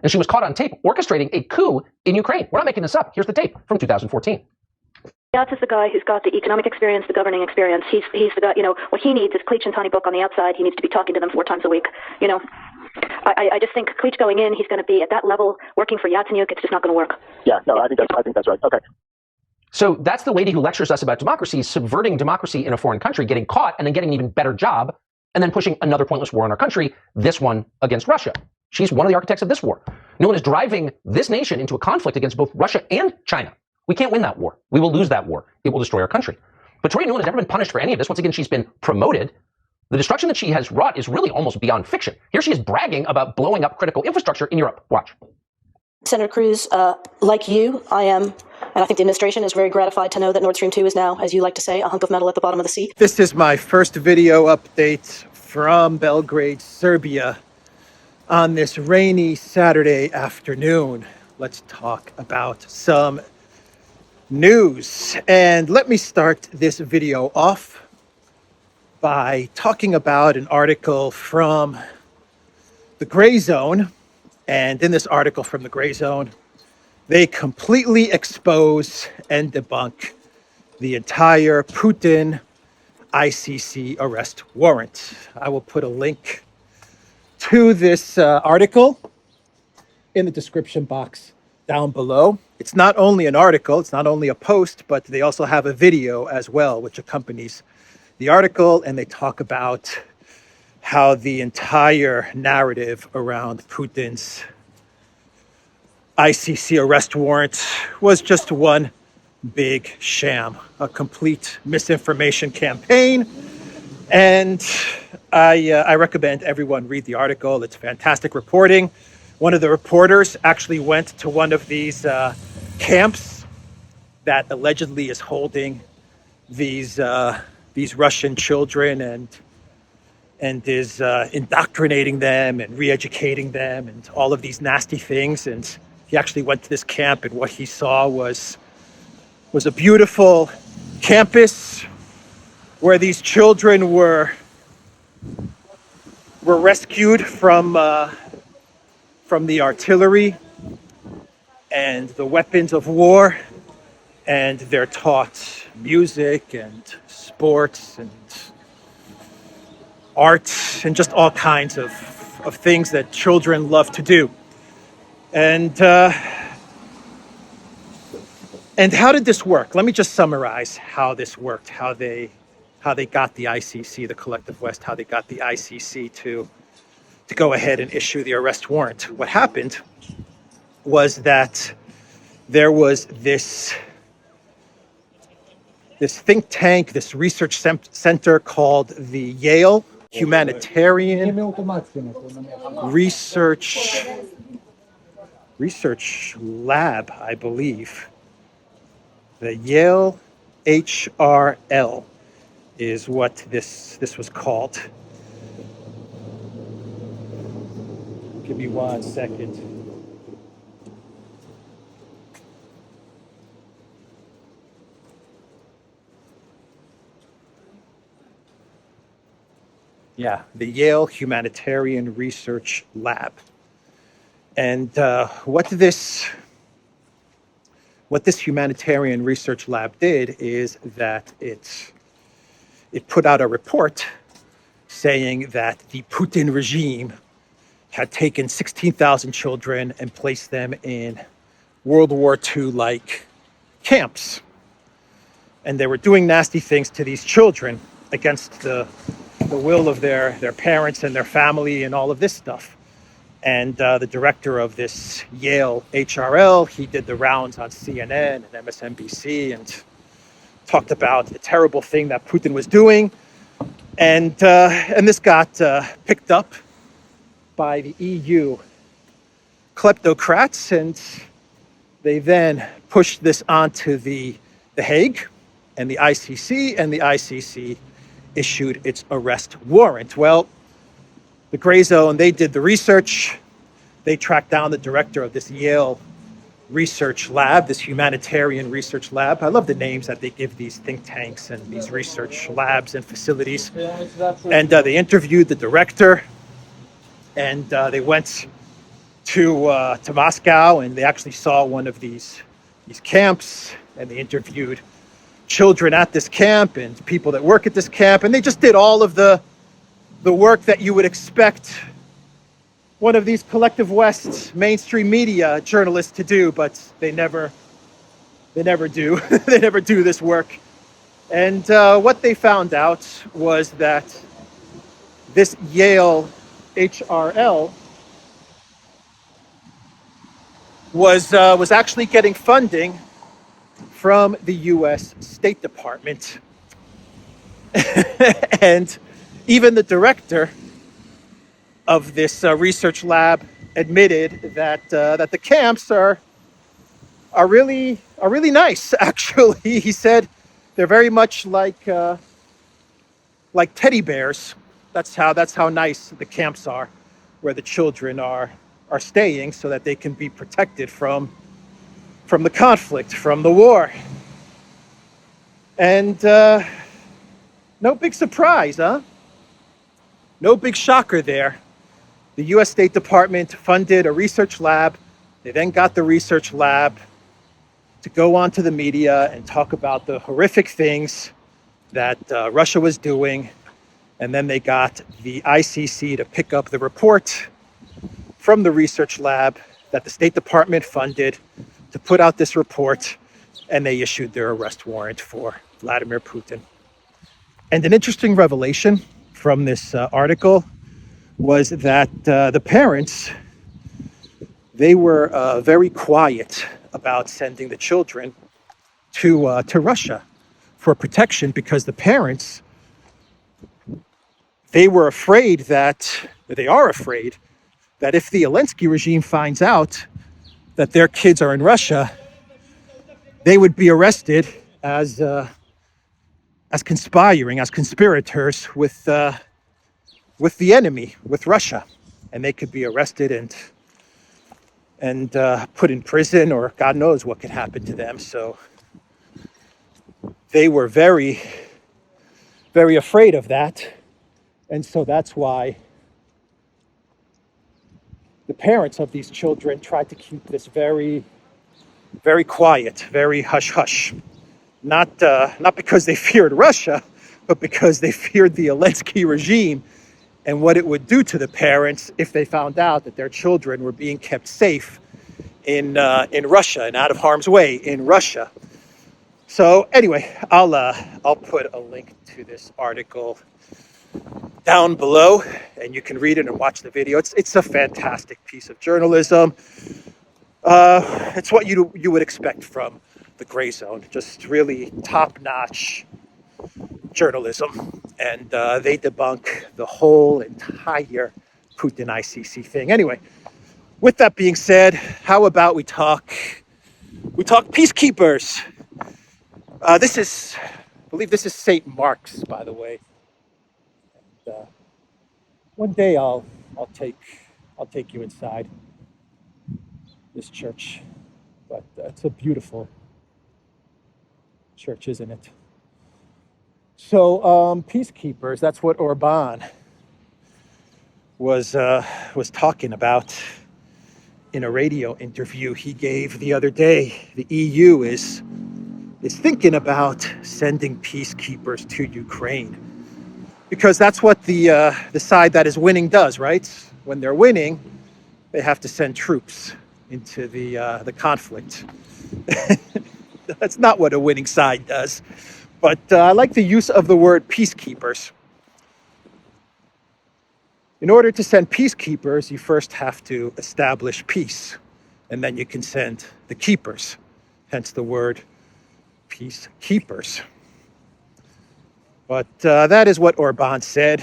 And she was caught on tape orchestrating a coup in Ukraine. We're not making this up. Here's the tape from 2014. Yats is the guy who's got the economic experience, the governing experience. He's the guy, what he needs is Klitsch and Tony Book on the outside. He needs to be talking to them 4 times a week, I just think Klitsch going in, he's going to be at that level working for Yatsenyuk. It's just not going to work. Yeah, no, I think that's right. Okay. So that's the lady who lectures us about democracy, subverting democracy in a foreign country, getting caught, and then getting an even better job, and then pushing another pointless war in our country, this one against Russia. She's one of the architects of this war. Newland is driving this nation into a conflict against both Russia and China. We can't win that war. We will lose that war. It will destroy our country. But Tori Newland has never been punished for any of this. Once again, she's been promoted. The destruction that she has wrought is really almost beyond fiction. Here she is bragging about blowing up critical infrastructure in Europe. Watch. Senator Cruz, like you, I am, and I think the administration is very gratified to know that Nord Stream 2 is now, as you like to say, a hunk of metal at the bottom of the sea. This is my first video update from Belgrade, Serbia on this rainy Saturday afternoon. Let's talk about some news. And let me start this video off by talking about an article from the Gray Zone. And in this article from the Gray Zone, they completely expose and debunk the entire Putin ICC arrest warrant. I will put a link to this article in the description box down below. It's not only an article, it's not only a post, but they also have a video as well, which accompanies the article, and they talk about how the entire narrative around Putin's ICC arrest warrant was just one big sham, a complete misinformation campaign. And I recommend everyone read the article. It's fantastic reporting. One of the reporters actually went to one of these camps that allegedly is holding these Russian children and is indoctrinating them and re-educating them and all of these nasty things. And he actually went to this camp, and what he saw was a beautiful campus where these children were rescued from the artillery and the weapons of war, and they're taught music and sports and art and just all kinds of things that children love to do. And how did this work? Let me just summarize how this worked, how they got the ICC, the Collective West, how they got the ICC to go ahead and issue the arrest warrant. What happened was that there was this think tank, this research center called the Yale Humanitarian Research Lab, I believe. The Yale HRL is what this was called. Give me 1 second. Yeah, the Yale Humanitarian Research Lab. And what this humanitarian research lab did is that it put out a report saying that the Putin regime had taken 16,000 children and placed them in World War II-like camps. And they were doing nasty things to these children against the will of their parents and their family and all of this stuff. And the director of this Yale HRL, he did the rounds on CNN and MSNBC and talked about the terrible thing that Putin was doing. And this got picked up by the EU kleptocrats, and they then pushed this onto the Hague and the ICC, and the ICC issued its arrest warrant. Well, the Gray Zone, they did the research. They tracked down the director of this Yale research lab, this humanitarian research lab. I love the names that they give these think tanks and these research labs and facilities. And they interviewed the director, and they went to Moscow, and they actually saw one of these camps, and they interviewed children at this camp and people that work at this camp, and they just did all of the work that you would expect one of these collective West mainstream media journalists to do, but they never do. They never do this work. And what they found out was that this Yale HRL was actually getting funding from the U.S. State Department. And even the director of this research lab admitted that the camps are really nice. Actually, he said they're very much like teddy bears. That's how nice the camps are, where the children are staying, so that they can be protected from the conflict, from the war. And no big surprise, huh? No big shocker there. The U.S. State Department funded a research lab. They then got the research lab to go onto the media and talk about the horrific things that Russia was doing. And then they got the ICC to pick up the report from the research lab that the State Department funded to put out this report, and they issued their arrest warrant for Vladimir Putin. And an interesting revelation from this article was that the parents, they were very quiet about sending the children to Russia for protection, because the parents, they are afraid that if the Zelensky regime finds out that their kids are in Russia, they would be arrested as conspiring, as conspirators with the enemy, with Russia, and they could be arrested and put in prison, or God knows what could happen to them. So they were very, very afraid of that, and so that's why the parents of these children tried to keep this very, very quiet, very hush-hush. Not because they feared Russia, but because they feared the Zelensky regime and what it would do to the parents if they found out that their children were being kept safe in Russia and out of harm's way in Russia. So anyway, I'll put a link to this article down below, and you can read it and watch the video. It's a fantastic piece of journalism. It's what you would expect from the Gray Zone, just really top-notch journalism, and they debunk the whole entire Putin ICC thing. Anyway, with that being said, how about we talk peacekeepers? I believe this is St. Mark's, by the way. And, one day I'll take you inside this church, but it's a beautiful church, isn't it? So peacekeepers, that's what Orban was talking about in a radio interview he gave the other day. The EU is thinking about sending peacekeepers to Ukraine, because that's what the side that is winning does, right? When they're winning, they have to send troops into the conflict. That's not what a winning side does. But I like the use of the word peacekeepers. In order to send peacekeepers, you first have to establish peace, and then you can send the keepers, hence the word peacekeepers. But that is what Orban said.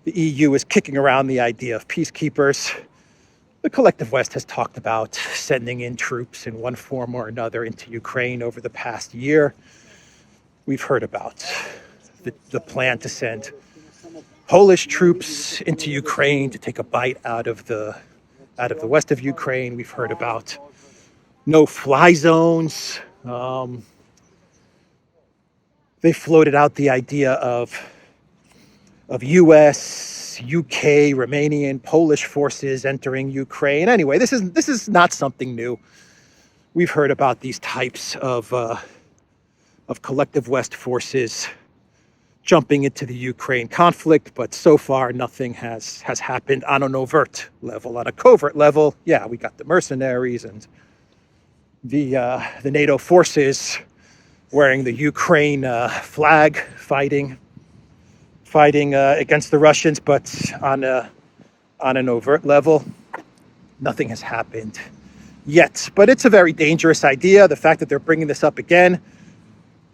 The EU is kicking around the idea of peacekeepers. The collective West has talked about sending in troops in one form or another into Ukraine over the past year. We've heard about the plan to send Polish troops into Ukraine to take a bite out of the west of Ukraine. We've heard about no-fly zones. They floated out the idea of US, UK, Romanian, Polish forces entering Ukraine. Anyway, this is not something new. We've heard about these types of collective West forces jumping into the Ukraine conflict, but so far nothing has happened on an overt level. On a covert level, yeah, we got the mercenaries and the NATO forces wearing the Ukraine flag, fighting against the Russians, but on an overt level, nothing has happened yet. But it's a very dangerous idea. The fact that they're bringing this up again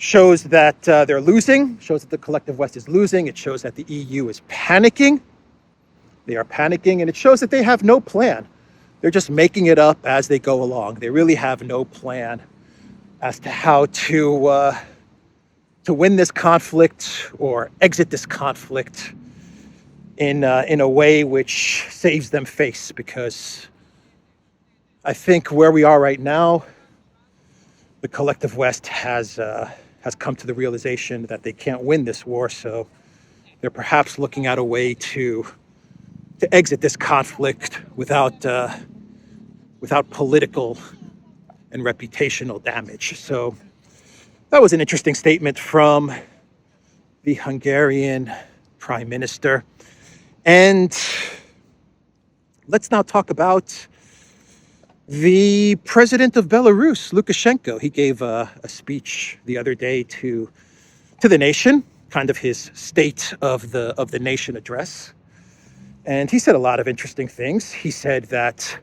shows that they're losing, shows that the collective West is losing. It shows that the EU is panicking. They are panicking, and it shows that they have no plan. They're just making it up as they go along. They really have no plan as to how to win this conflict or exit this conflict in a way which saves them face. Because I think where we are right now, the collective West has come to the realization that they can't win this war. So they're perhaps looking at a way to exit this conflict without political and reputational damage. So that was an interesting statement from the Hungarian Prime Minister. And let's now talk about the president of Belarus, Lukashenko. He gave a speech the other day to the nation, kind of his state of the nation address. And he said a lot of interesting things. He said that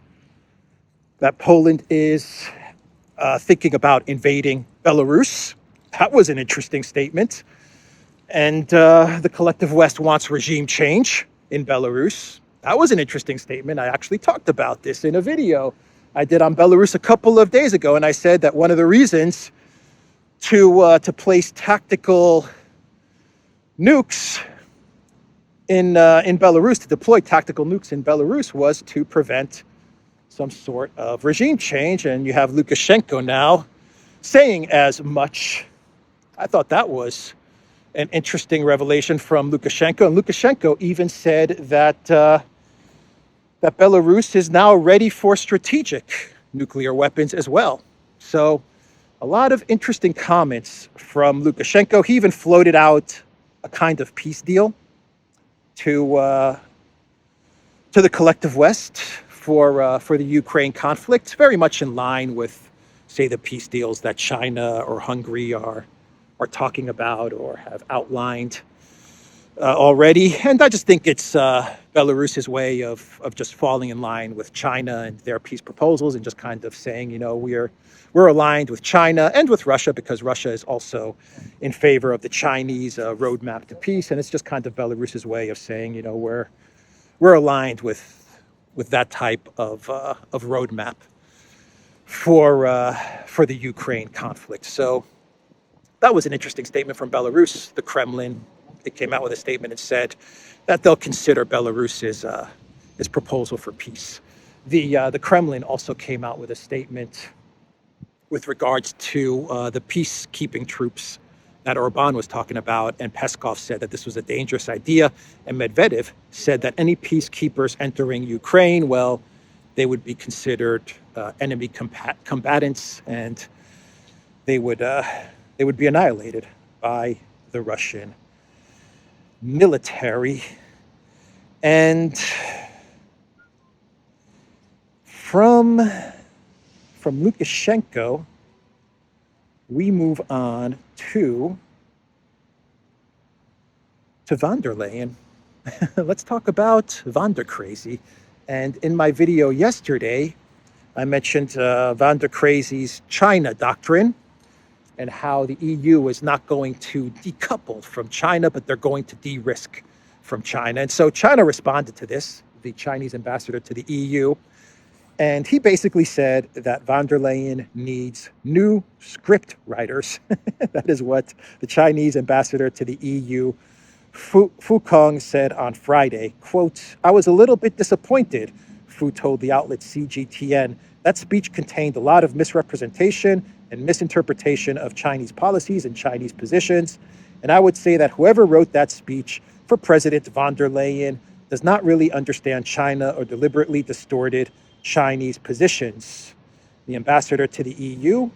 Poland is thinking about invading Belarus. That was an interesting statement. And the collective West wants regime change in Belarus. That was an interesting statement. I actually talked about this in a video I did on Belarus a couple of days ago. And I said that one of the reasons to place tactical nukes in Belarus, to deploy tactical nukes in Belarus, was to prevent some sort of regime change. And you have Lukashenko now saying as much. I thought that was an interesting revelation from Lukashenko. And Lukashenko even said that Belarus is now ready for strategic nuclear weapons as well. So a lot of interesting comments from Lukashenko. He even floated out a kind of peace deal to the collective West for the Ukraine conflict, very much in line with, say, the peace deals that China or Hungary are talking about or have outlined already. And I just think it's Belarus's way of just falling in line with China and their peace proposals, and just kind of saying, you know, we're aligned with China and with Russia, because Russia is also in favor of the Chinese roadmap to peace. And it's just kind of Belarus's way of saying, you know, we're aligned with that type of roadmap for the Ukraine conflict. So that was an interesting statement from Belarus. The Kremlin, it came out with a statement and said that they'll consider Belarus's proposal for peace. The Kremlin also came out with a statement with regards to the peacekeeping troops that Orban was talking about, and Peskov said that this was a dangerous idea, and Medvedev said that any peacekeepers entering Ukraine, well, they would be considered enemy combatants, and they would be annihilated by the Russian military. And from Lukashenko, we move on to von der Leyen. Let's talk about von der Crazy. And in my video yesterday, I mentioned von der Crazy's China doctrine, and how the EU is not going to decouple from China, but they're going to de-risk from China. And so China responded to this, the Chinese ambassador to the EU, and he basically said that von der Leyen needs new script writers. That is what the Chinese ambassador to the EU, Fu Kong, said on Friday. Quote, "I was a little bit disappointed," Fu told the outlet CGTN. "That speech contained a lot of misrepresentation and misinterpretation of Chinese policies and Chinese positions. And I would say that whoever wrote that speech for President von der Leyen does not really understand China or deliberately distorted Chinese positions. The ambassador to the EU,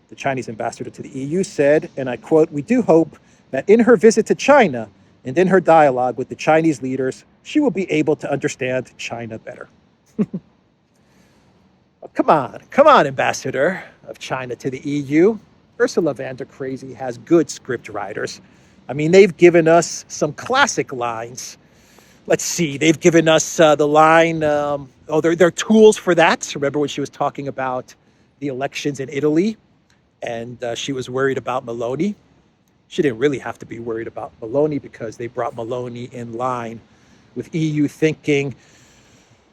the Chinese ambassador to the EU said, and I quote, "We do hope that in her visit to China and in her dialogue with the Chinese leaders, she will be able to understand China better." Oh, come on, ambassador of China to the EU. Ursula von der Crazy has good script writers. I mean, they've given us some classic lines. Let's see, they've given us the line, they're tools for that. Remember when she was talking about the elections in Italy and she was worried about Meloni? She didn't really have to be worried about Meloni because they brought Meloni in line with EU thinking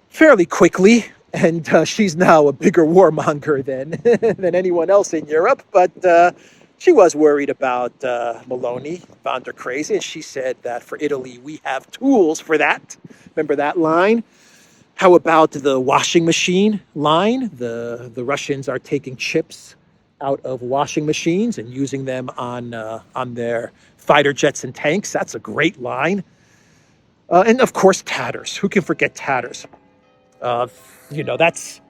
fairly quickly. And she's now a bigger warmonger than anyone else in Europe. But she was worried about Meloni, von der Crazy, and she said that for Italy, we have tools for that. Remember that line? How about the washing machine line? The Russians are taking chips out of washing machines and using them on their fighter jets and tanks. That's a great line. And of course, tatters. Who can forget tatters? That's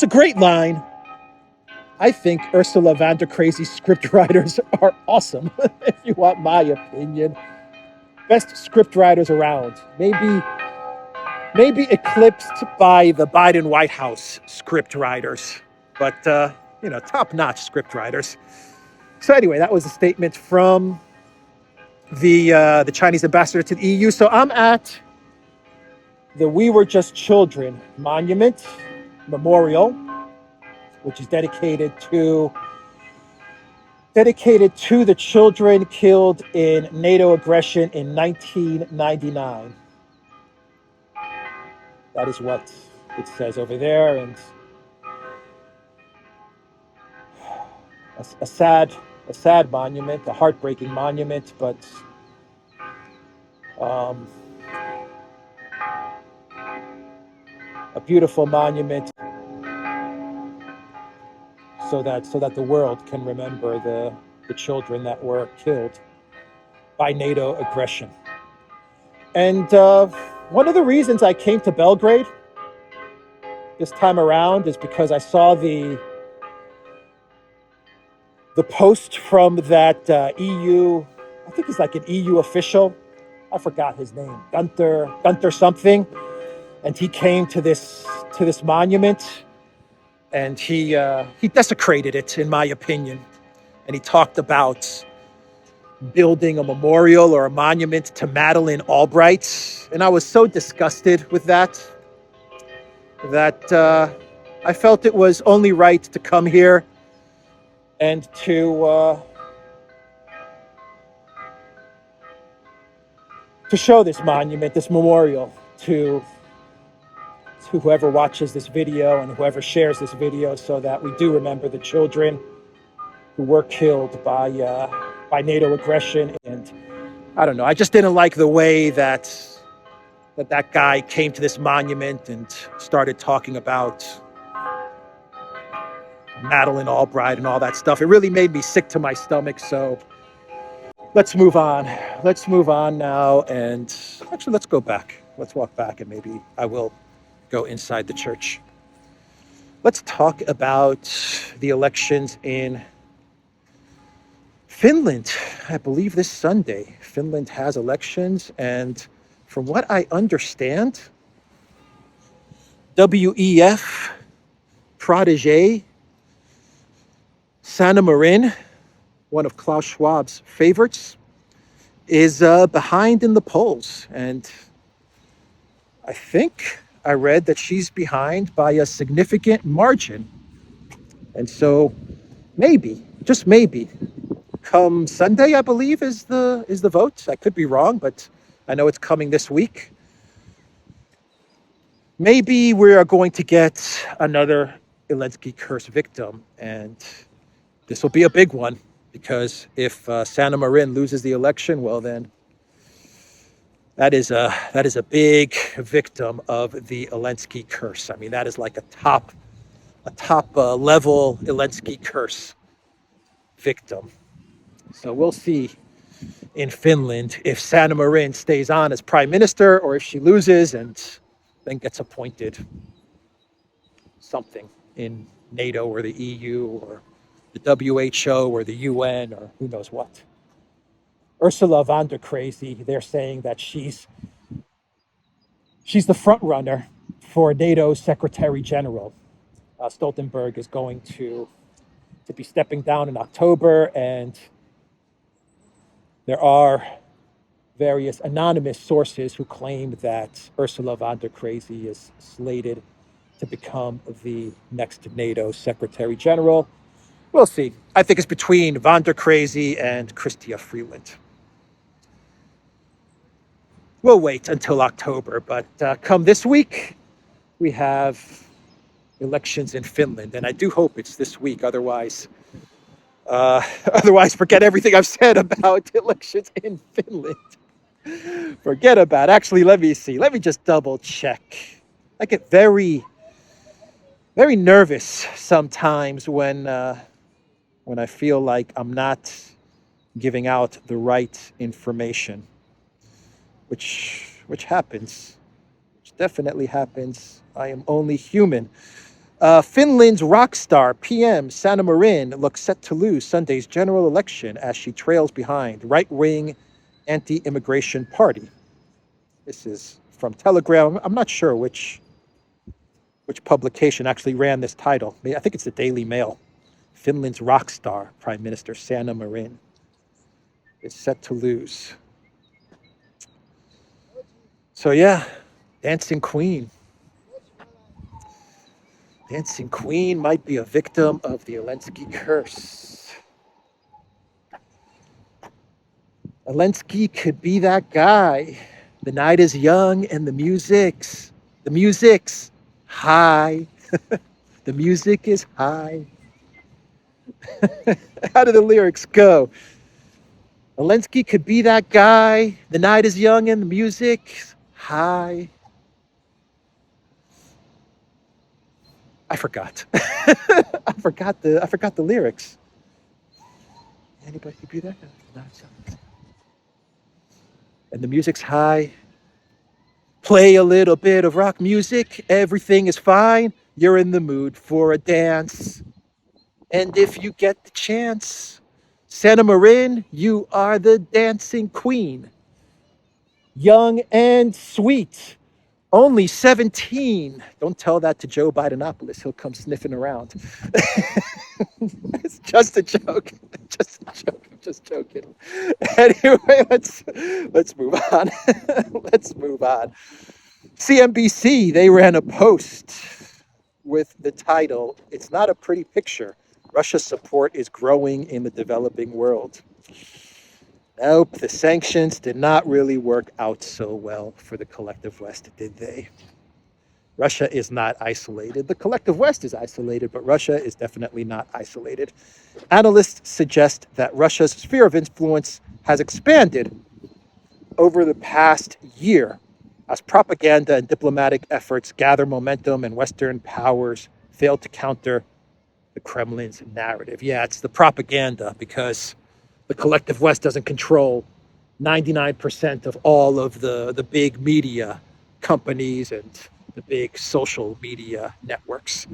a great line. I think Ursula von der Crazy's script writers are awesome, if you want my opinion. Best script writers around. Maybe eclipsed by the Biden White House script writers, but top-notch script writers. So anyway, that was a statement from the Chinese ambassador to the EU. So I'm at the We Were Just Children Monument Memorial, which is dedicated to the children killed in NATO aggression in 1999. That is what it says over there, and a sad monument, a heartbreaking monument, but a beautiful monument so that the world can remember the children that were killed by NATO aggression. And one of the reasons I came to Belgrade this time around is because I saw the post from that EU, I think he's like an EU official. I forgot his name, Gunther something. And he came to this monument, and he desecrated it, in my opinion. And he talked about building a memorial or a monument to Madeleine Albright. And I was so disgusted with that I felt it was only right to come here and to show this monument, this memorial, to whoever watches this video and whoever shares this video, so that we do remember the children who were killed by NATO aggression. And I don't know, I just didn't like the way that guy came to this monument and started talking about Madeleine Albright and all that stuff. It really made me sick to my stomach. So let's move on. Let's move on now. And actually, let's go back. Let's walk back, and maybe I will go inside the church. Let's talk about the elections in Finland. I believe this Sunday, Finland has elections. And from what I understand, WEF protege Sanna Marin, one of Klaus Schwab's favorites, is behind in the polls. And I think I read that she's behind by a significant margin. And so maybe, just maybe, come Sunday, I believe, is the vote. I could be wrong, but I know it's coming this week. Maybe we are going to get another Zelensky curse victim, and this will be a big one, because if Sanna Marin loses the election, well then, that is a big victim of the Zelensky curse. I mean, that is like a top level Zelensky curse victim. So we'll see in Finland if Sanna Marin stays on as prime minister or if she loses and then gets appointed something in NATO or the EU or the WHO or the UN or who knows what. Ursula von der Crazy, they're saying that she's the front runner for NATO Secretary General. Stoltenberg is going to be stepping down in October, and there are various anonymous sources who claim that Ursula von der Crazy is slated to become the next NATO Secretary General. We'll see. I think it's between von der Crazy and Chrystia Freeland. We'll wait until October, but come this week, we have elections in Finland, and I do hope it's this week. Otherwise, forget everything I've said about elections in Finland. Forget about it. Actually, let me see. Let me just double check. I get very, very nervous sometimes when I feel like I'm not giving out the right information, which happens, which definitely happens. I am only human. Finland's rock star PM Sanna Marin looks set to lose Sunday's general election as she trails behind right-wing anti-immigration party. This is from Telegram. I'm not sure which publication actually ran this title. I think it's the Daily Mail. Finland's rock star, Prime Minister Sanna Marin, is set to lose. So yeah, Dancing Queen. Dancing Queen might be a victim of the Zelensky curse. Zelensky could be that guy. The night is young and the music's high. The music is high. How do the lyrics go? Zelensky could be that guy. The night is young and the music's high. I forgot. I forgot the lyrics. Anybody could be that guy. And the music's high. Play a little bit of rock music. Everything is fine. You're in the mood for a dance. And if you get the chance, Sanna Marin, you are the dancing queen. Young and sweet. Only 17. Don't tell that to Joe Bidenopoulos. He'll come sniffing around. It's just a joke. Just a joke. I'm just joking. Anyway, let's move on. Let's move on. CNBC, they ran a post with the title, "It's not a pretty picture. Russia's support is growing in the developing world." Nope, the sanctions did not really work out so well for the collective West, did they? Russia is not isolated. The collective West is isolated, but Russia is definitely not isolated. Analysts suggest that Russia's sphere of influence has expanded over the past year as propaganda and diplomatic efforts gather momentum and Western powers fail to counter the Kremlin's narrative. Yeah, it's the propaganda, because the collective West doesn't control 99% of all of the big media companies and the big social media networks.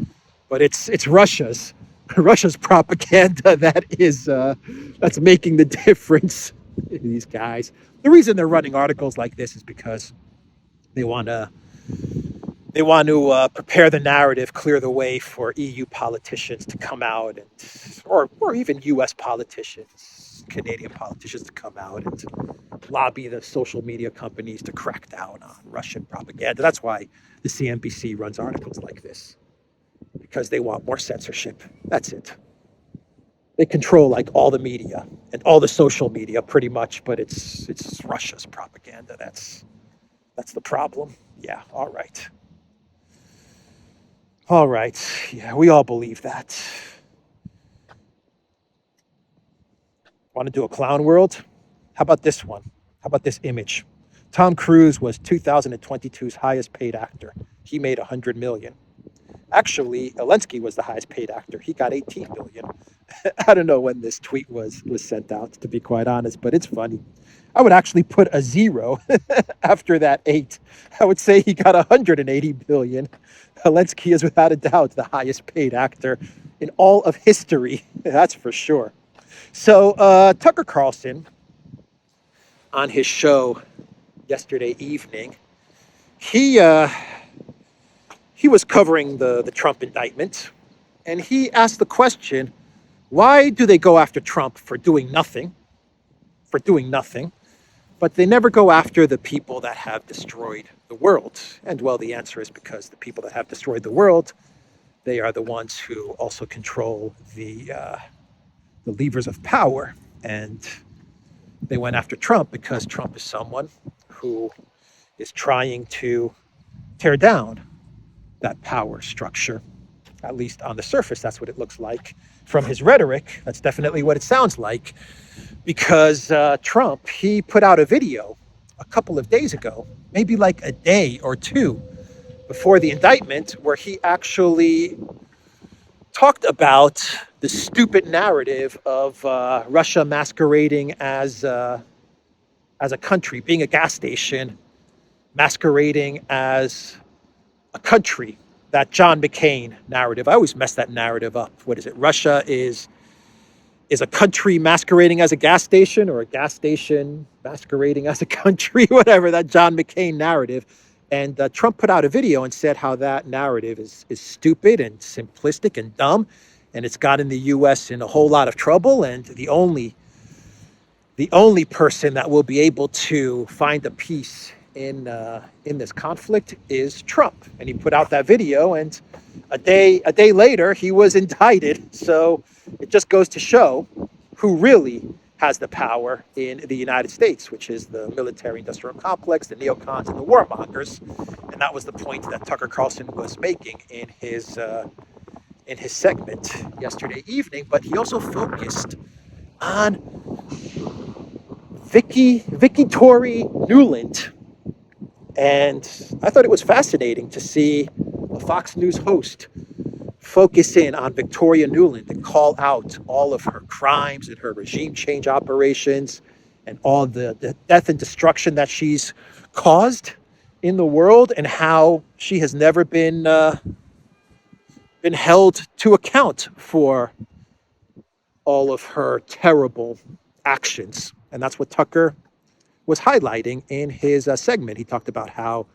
But it's Russia's propaganda that's making the difference. These guys. The reason they're running articles like this is because they want to prepare the narrative, clear the way for EU politicians to come out, or even US politicians, Canadian politicians to come out and lobby the social media companies to crack down on Russian propaganda. That's why the CNBC runs articles like this, because they want more censorship. That's it. They control like all the media and all the social media pretty much, but it's Russia's propaganda. That's the problem. Yeah, all right. All right. Yeah, we all believe that. Want to do a clown world? How about this one? How about this image? Tom Cruise was 2022's highest paid actor. He made $100 million. Actually, Zelensky was the highest paid actor. He got $18 million. I don't know when this tweet was sent out, to be quite honest, but it's funny. I would actually put a zero after that 8. I would say he got 180 billion. Zelensky is without a doubt the highest paid actor in all of history. That's for sure. So Tucker Carlson, on his show yesterday evening, he was covering the Trump indictment, and he asked the question, why do they go after Trump for doing nothing, but they never go after the people that have destroyed the world? And well, the answer is because the people that have destroyed the world, they are the ones who also control the levers of power. And they went after Trump because Trump is someone who is trying to tear down that power structure. At least on the surface, that's what it looks like. From his rhetoric, that's definitely what it sounds like. Because Trump, he put out a video a couple of days ago, maybe like a day or two before the indictment, where he actually talked about the stupid narrative of Russia masquerading as a country, being a gas station, masquerading as a country. That John McCain narrative. I always mess that narrative up. What is it? Russia is a country masquerading as a gas station, or a gas station masquerading as a country, whatever, that John McCain narrative. And Trump put out a video and said how that narrative is stupid and simplistic and dumb, and it's gotten the U.S. in a whole lot of trouble, and the only person that will be able to find a peace in this conflict is Trump. And he put out that video, and a day later he was indicted. So it just goes to show who really has the power in the United States, which is the military-industrial complex, the neocons, and the warmongers. And that was the point that Tucker Carlson was making in his segment yesterday evening. But he also focused on Tory Newland. And I thought it was fascinating to see a Fox News host focus in on Victoria Newland and call out all of her crimes and her regime change operations and all the death and destruction that she's caused in the world, and how she has never been held to account for all of her terrible actions. And that's what Tucker was highlighting in his segment. He talked about how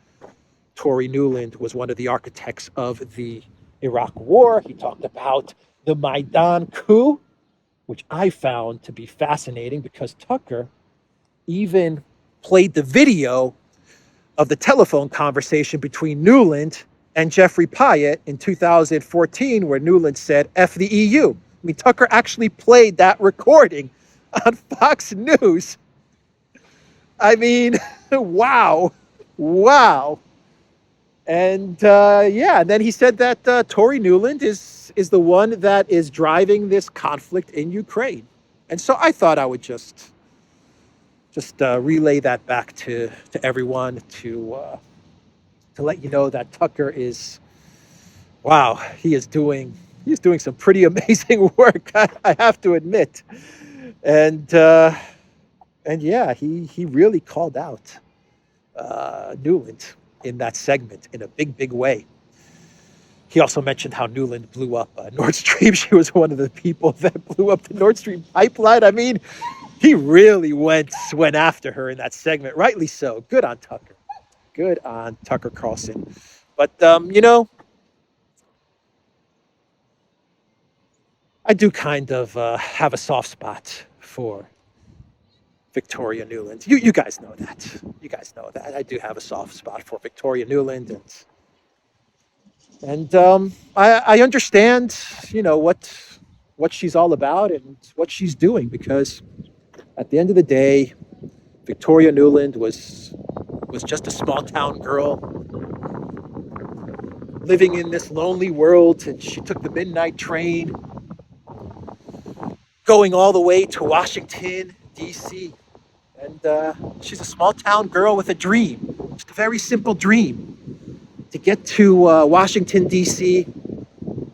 Tory Newland was one of the architects of the Iraq War. He talked about the Maidan coup, which I found to be fascinating because Tucker even played the video of the telephone conversation between Newland and Jeffrey Pyatt in 2014, where Newland said, "F the EU." I mean, Tucker actually played that recording on Fox News. I mean, wow. And and then he said that Tory Newland is the one that is driving this conflict in Ukraine. And so I thought I would just relay that back to everyone to let you know that Tucker is, wow, he's doing some pretty amazing work, I have to admit. And yeah, he really called out Newland in that segment in a big way. He also mentioned how Newland blew up Nord Stream. She was one of the people that blew up the Nord Stream pipeline. I mean, he really went after her in that segment. Rightly so. Good on Tucker. Good on Tucker Carlson. But, I do kind of have a soft spot for Victoria Newland. You guys know that. I do have a soft spot for Victoria Newland, and I understand, what she's all about and what she's doing, because at the end of the day, Victoria Newland was just a small town girl living in this lonely world, and she took the midnight train going all the way to Washington, D.C. And she's a small town girl with a dream, just a very simple dream, to get to Washington, D.C.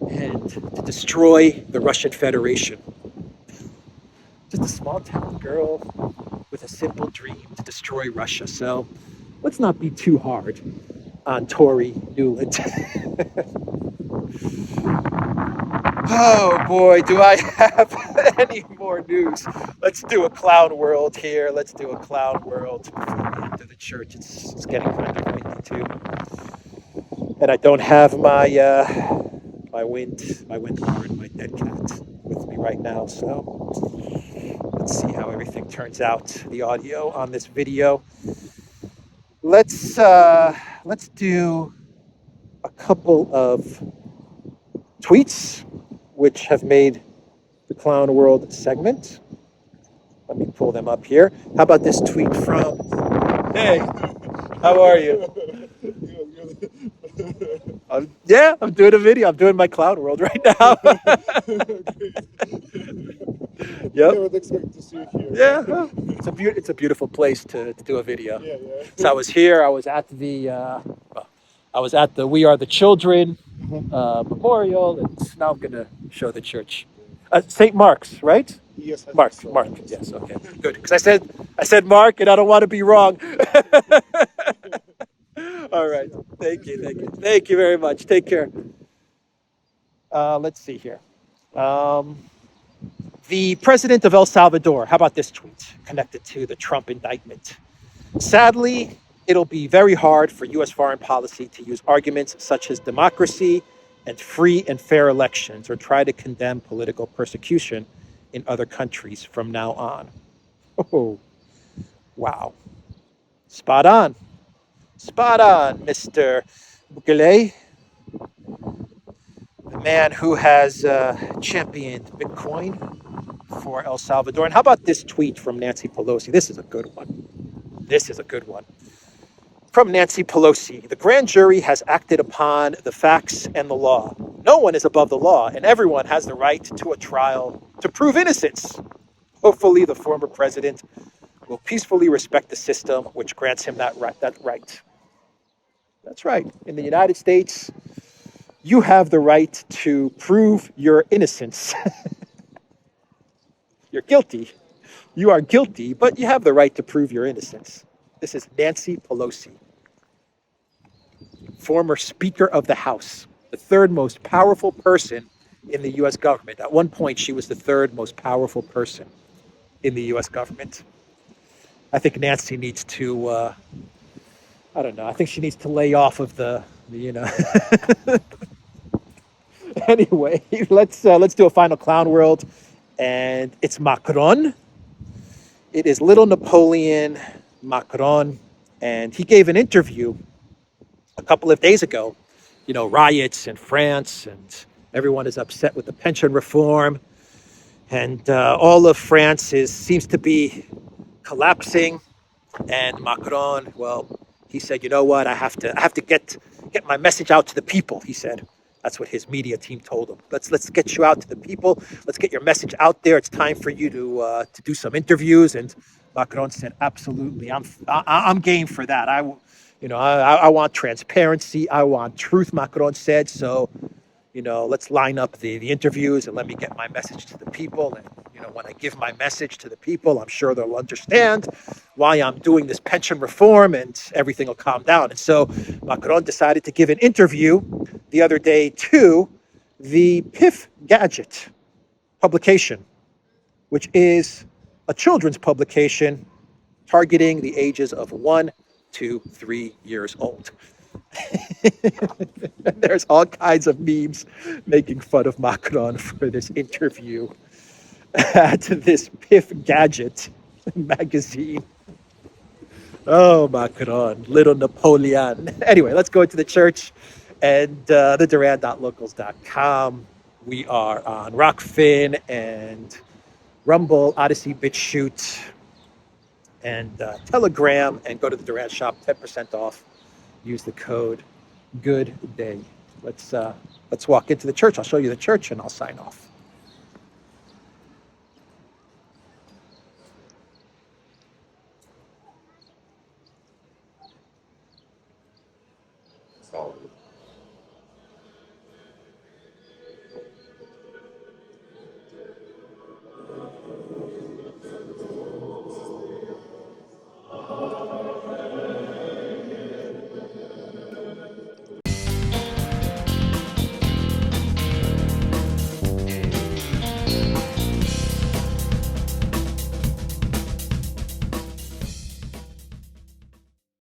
and to destroy the Russian Federation. Just a small town girl with a simple dream to destroy Russia. So let's not be too hard on Tory Newland. Oh boy, do I have any more news? Let's do a clown world here. Let's do a clown world before we enter the church. It's getting kind of windy too, and I don't have my wind card, my dead cat, with me right now. So let's see how everything turns out. The audio on this video. Let's do a couple of tweets which have made the Clown World segment. Let me pull them up here. How about this tweet from, hey, how are you? Yeah, I'm doing a video. I'm doing my Clown World right now. Yep. I would expect to see you here. Yeah, well, it's a beautiful place to do a video. Yeah, yeah. So I was here. I was at the We Are the Children memorial, and now I'm gonna show the church. St. Mark's, right? Yes. I Mark. think so. Mark. Yes. Okay. Good. Because I said Mark, and I don't want to be wrong. All right. Thank you very much. Take care. Let's see here. The president of El Salvador. How about this tweet connected to the Trump indictment? Sadly, it'll be very hard for U.S. foreign policy to use arguments such as democracy and free and fair elections or try to condemn political persecution in other countries from now on. Oh, wow. Spot on. Mr. Bukele, the man who has championed Bitcoin for El Salvador. And how about this tweet from Nancy Pelosi? This is a good one. From Nancy Pelosi, the grand jury has acted upon the facts and the law. No one is above the law, and everyone has the right to a trial to prove innocence. Hopefully, the former president will peacefully respect the system which grants him that right. That's right. In the United States, you have the right to prove your innocence. You're guilty. You are guilty, but you have the right to prove your innocence. This is Nancy Pelosi, former Speaker of the House, the third most powerful person in the U.S. government. At one point, she was the third most powerful person in the U.S. government. I think Nancy needs to, I don't know, I think she needs to lay off of the Anyway, let's do a final clown world, and it's Macron. It is little Napoleon Macron, and he gave an interview a couple of days ago. You know, riots in France, and everyone is upset with the pension reform, and all of France seems to be collapsing. And Macron, well, he said, you know what? I have to get my message out to the people. He said, that's what his media team told him. Let's get you out to the people. Let's get your message out there. It's time for you to do some interviews. And Macron said, absolutely, I'm game for that. I want transparency. I want truth. Macron said so. Let's line up the interviews and let me get my message to the people. And, when I give my message to the people, I'm sure they'll understand why I'm doing this pension reform and everything will calm down. And so Macron decided to give an interview the other day to the PIF Gadget publication, which is a children's publication targeting the ages of 1 to 3 years old. There's all kinds of memes making fun of Macron for this interview at this PIF Gadget magazine. Oh, Macron, little Napoleon. Anyway, let's go into the church and the Duran.locals.com. We are on Rockfin and Rumble, Odyssey, BitChute, and Telegram, and go to the Duran shop, 10% off. Use the code Good Day. Let's walk into the church. I'll show you the church and I'll sign off.